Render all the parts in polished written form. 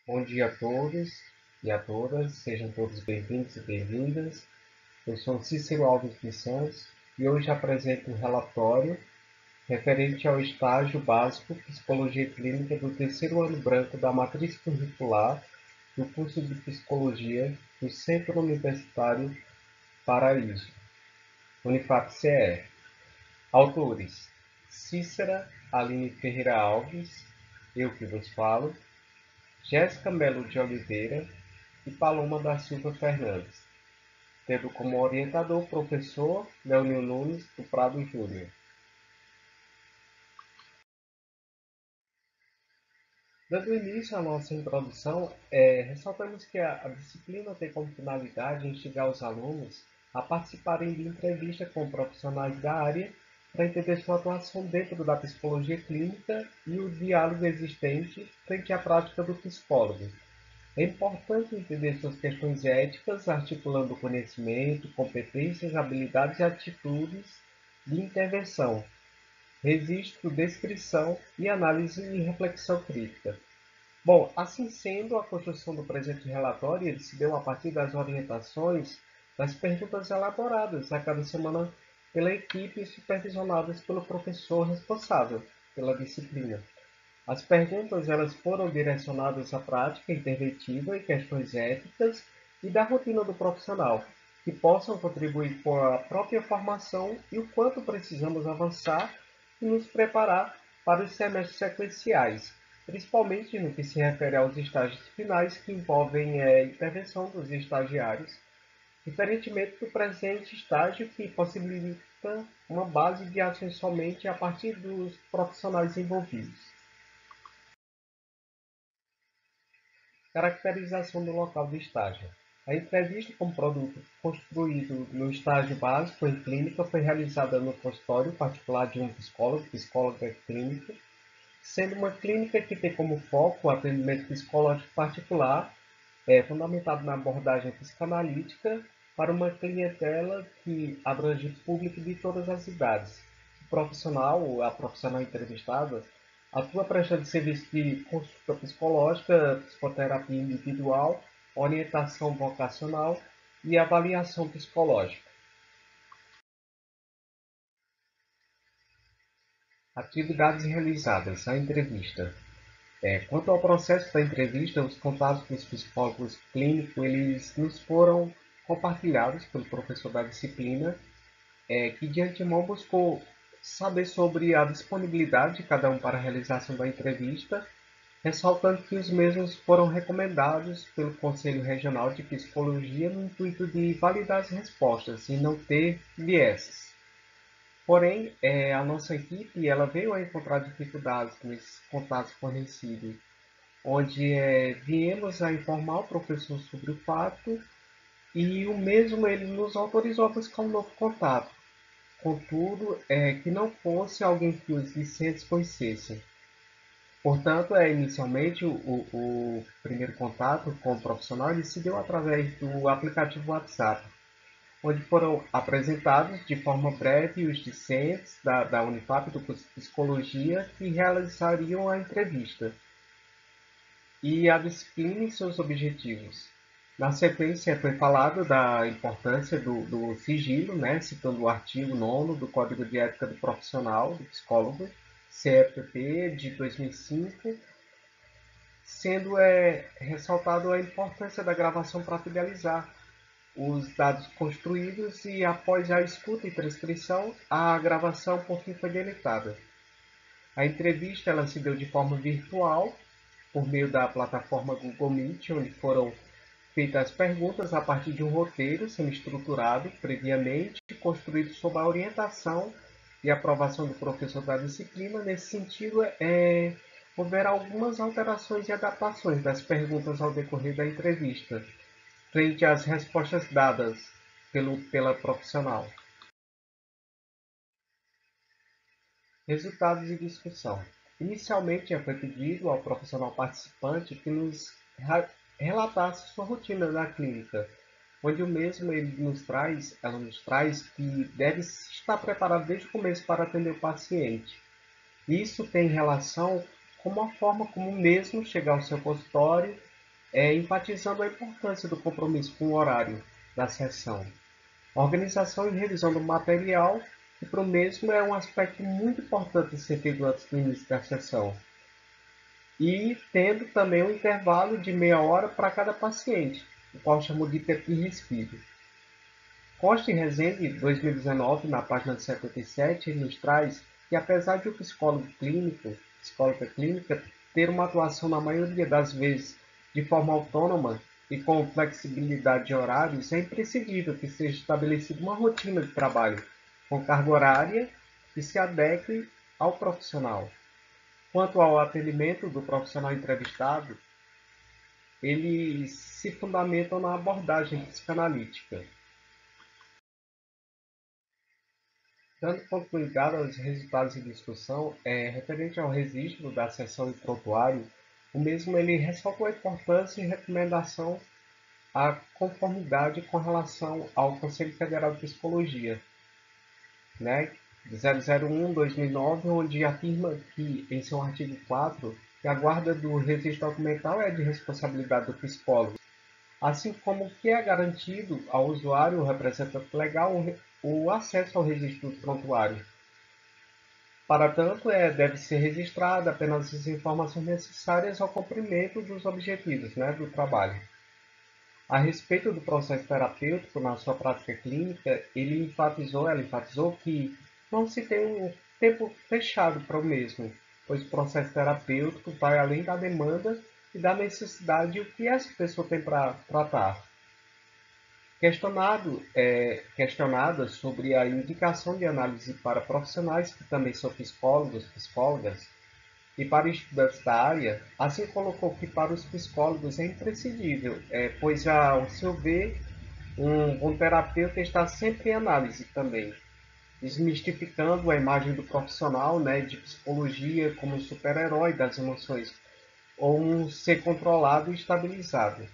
Bom dia a todos e a todas, sejam todos bem-vindos e bem-vindas. Eu sou Cícero Alves dos Santos e hoje apresento um relatório referente ao estágio básico Psicologia Clínica do terceiro ano branco da matriz curricular do curso de Psicologia do Centro Universitário Paraíso, Unifap-CE. Autores: Cícera Aline Ferreira Alves, eu que vos falo, Jéssica Melo de Oliveira e Paloma da Silva Fernandes, tendo como orientador o professor Leonil Nunes do Prado Júnior. Dando início à nossa introdução, ressaltamos que a disciplina tem como finalidade instigar os alunos a participarem de entrevista com profissionais da área para entender sua atuação dentro da psicologia clínica e o diálogo existente frente à prática do psicólogo. É importante entender suas questões éticas, articulando conhecimento, competências, habilidades e atitudes de intervenção, registro, descrição e análise e reflexão crítica. Bom, assim sendo, a construção do presente relatório ele se deu a partir das orientações das perguntas elaboradas a cada semana pela equipe e supervisionadas pelo professor responsável pela disciplina. As perguntas elas foram direcionadas à prática interventiva e questões éticas e da rotina do profissional, que possam contribuir com a própria formação e o quanto precisamos avançar e nos preparar para os semestres sequenciais, principalmente no que se refere aos estágios finais que envolvem a intervenção dos estagiários, diferentemente do presente estágio que possibilita uma base de ações somente a partir dos profissionais envolvidos. Caracterização do local de estágio. A entrevista com produto construído no estágio básico em clínica foi realizada no consultório particular de um psicólogo, psicóloga clínica, sendo uma clínica que tem como foco o atendimento psicológico particular, fundamentado na abordagem psicanalítica, para uma clientela que abrange o público de todas as idades. O profissional, a profissional entrevistada, atua prestando serviço de consulta psicológica, psicoterapia individual, orientação vocacional e avaliação psicológica. Atividades realizadas. A entrevista. Quanto ao processo da entrevista, os contatos dos psicólogos clínicos eles nos foram compartilhados pelo professor da disciplina, que de antemão buscou saber sobre a disponibilidade de cada um para a realização da entrevista, ressaltando que os mesmos foram recomendados pelo Conselho Regional de Psicologia no intuito de validar as respostas e não ter vieses. Porém, a nossa equipe ela veio a encontrar dificuldades nesses contatos fornecidos, onde viemos a informar o professor sobre o fato e o mesmo ele nos autorizou a buscar um novo contato. Contudo, que não fosse alguém que os discentes conhecessem. Portanto, inicialmente o primeiro contato com o profissional ele se deu através do aplicativo WhatsApp, onde foram apresentados de forma breve os discentes da Unifap do curso de Psicologia que realizariam a entrevista e a disciplina e seus objetivos. Na sequência, foi falado da importância do sigilo, né, citando o artigo 9º do Código de Ética do Profissional, do Psicólogo, CEPP, de 2005, sendo ressaltado a importância da gravação para fidelizar os dados construídos e, após a escuta e transcrição, a gravação por fim foi deletada. A entrevista ela se deu de forma virtual, por meio da plataforma Google Meet, onde foram feitas as perguntas a partir de um roteiro semi-estruturado, previamente construído sob a orientação e aprovação do professor da disciplina. Nesse sentido, houveram algumas alterações e adaptações das perguntas ao decorrer da entrevista, frente às respostas dadas pela profissional. Resultados e discussão. Inicialmente, foi pedido ao profissional participante que nos relatasse sua rotina na clínica, onde o mesmo ela nos traz que deve estar preparado desde o começo para atender o paciente. Isso tem relação com a forma como o mesmo chega ao seu consultório enfatizando a importância do compromisso com o horário da sessão. Organização e revisão do material, que para o mesmo é um aspecto muito importante de ser feito antes do início da sessão. E tendo também um intervalo de meia hora para cada paciente, o qual chamou de tempo de respiro. Costa e Rezende, 2019, na página 77, ele nos traz que apesar de o psicóloga clínica, ter uma atuação na maioria das vezes de forma autônoma e com flexibilidade de horários, é imprescindível que seja estabelecida uma rotina de trabalho com carga horária que se adeque ao profissional. Quanto ao atendimento do profissional entrevistado, eles se fundamentam na abordagem psicanalítica. Dando continuidade aos resultados de discussão, referente ao registro da sessão de prontuário, o mesmo ele ressaltou a importância e recomendação à conformidade com relação ao Conselho Federal de Psicologia, né, de 001/2009, onde afirma que, em seu artigo 4, que a guarda do registro documental é de responsabilidade do psicólogo, assim como que é garantido ao usuário, o representante legal, o acesso ao registro do prontuário. Para tanto, deve ser registrada apenas as informações necessárias ao cumprimento dos objetivos, né, do trabalho. A respeito do processo terapêutico na sua prática clínica, ela enfatizou que não se tem um tempo fechado para o mesmo, pois o processo terapêutico vai além da demanda e da necessidade e o que essa pessoa tem para tratar. Questionada sobre a indicação de análise para profissionais que também são psicólogos, psicólogas, e para estudantes da área, assim colocou que para os psicólogos é imprescindível, pois, ao seu ver, um bom terapeuta está sempre em análise também, desmistificando a imagem do profissional, né, de psicologia como um super-herói das emoções, ou um ser controlado e estabilizado.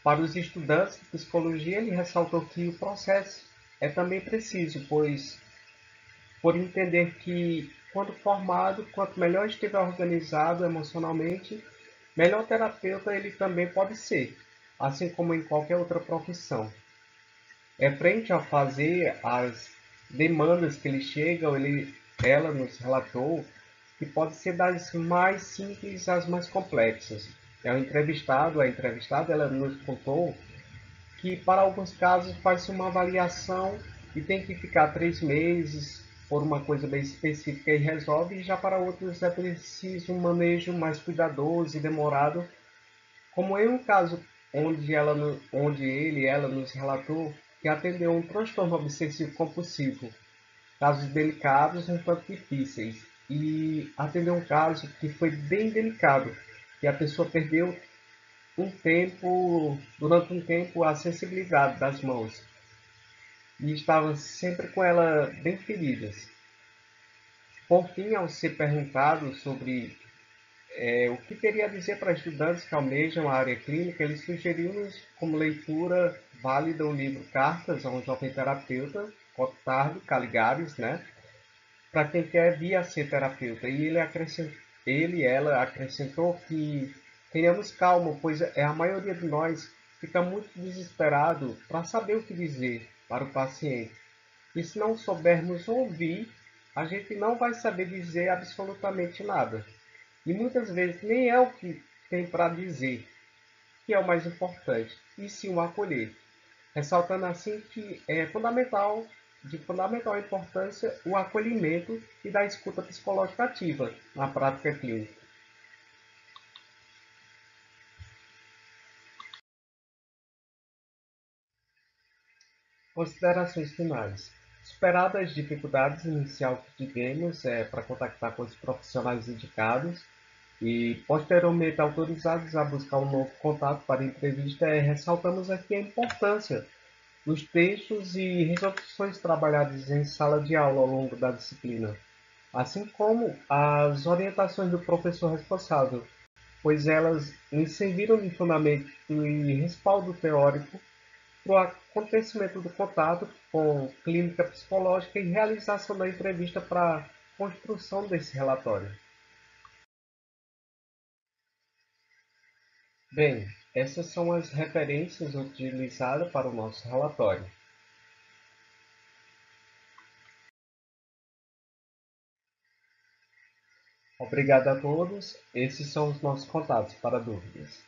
Para os estudantes de psicologia, ele ressaltou que o processo é também preciso, pois por entender que, quando formado, quanto melhor estiver organizado emocionalmente, melhor terapeuta ele também pode ser, assim como em qualquer outra profissão. Frente a fazer as demandas que lhe chegam, ela nos relatou que pode ser das mais simples às mais complexas. O entrevistado, a entrevistada, ela nos contou que para alguns casos faz-se uma avaliação e tem que ficar 3 meses por uma coisa bem específica e resolve, e já para outros é preciso um manejo mais cuidadoso e demorado, como em um caso onde ela nos relatou que atendeu um transtorno obsessivo compulsivo, casos delicados um tanto difíceis, e atendeu um caso que foi bem delicado, que a pessoa perdeu durante um tempo, a sensibilidade das mãos e estavam sempre com ela bem feridas. Por fim, ao ser perguntado sobre o que teria a dizer para estudantes que almejam a área clínica, ele sugeriu-nos como leitura válida o livro Cartas a um Jovem Terapeuta, Cottardo Caligares, né, para quem quer vir a ser terapeuta. E ela acrescentou que tenhamos calma, pois a maioria de nós fica muito desesperado para saber o que dizer para o paciente. E se não soubermos ouvir, a gente não vai saber dizer absolutamente nada. E muitas vezes nem é o que tem para dizer que é o mais importante, e sim o acolher. Ressaltando assim que é de fundamental importância o acolhimento e da escuta psicológica ativa na prática clínica. Considerações finais. Superadas as dificuldades iniciais que tivemos para contactar com os profissionais indicados e posteriormente autorizados a buscar um novo contato para entrevista, ressaltamos aqui a importância dos textos e resoluções trabalhados em sala de aula ao longo da disciplina, assim como as orientações do professor responsável, pois elas nos serviram de fundamento e respaldo teórico para o acontecimento do contato com clínica psicológica e realização da entrevista para a construção desse relatório. Bem, essas são as referências utilizadas para o nosso relatório. Obrigado a todos. Esses são os nossos contatos para dúvidas.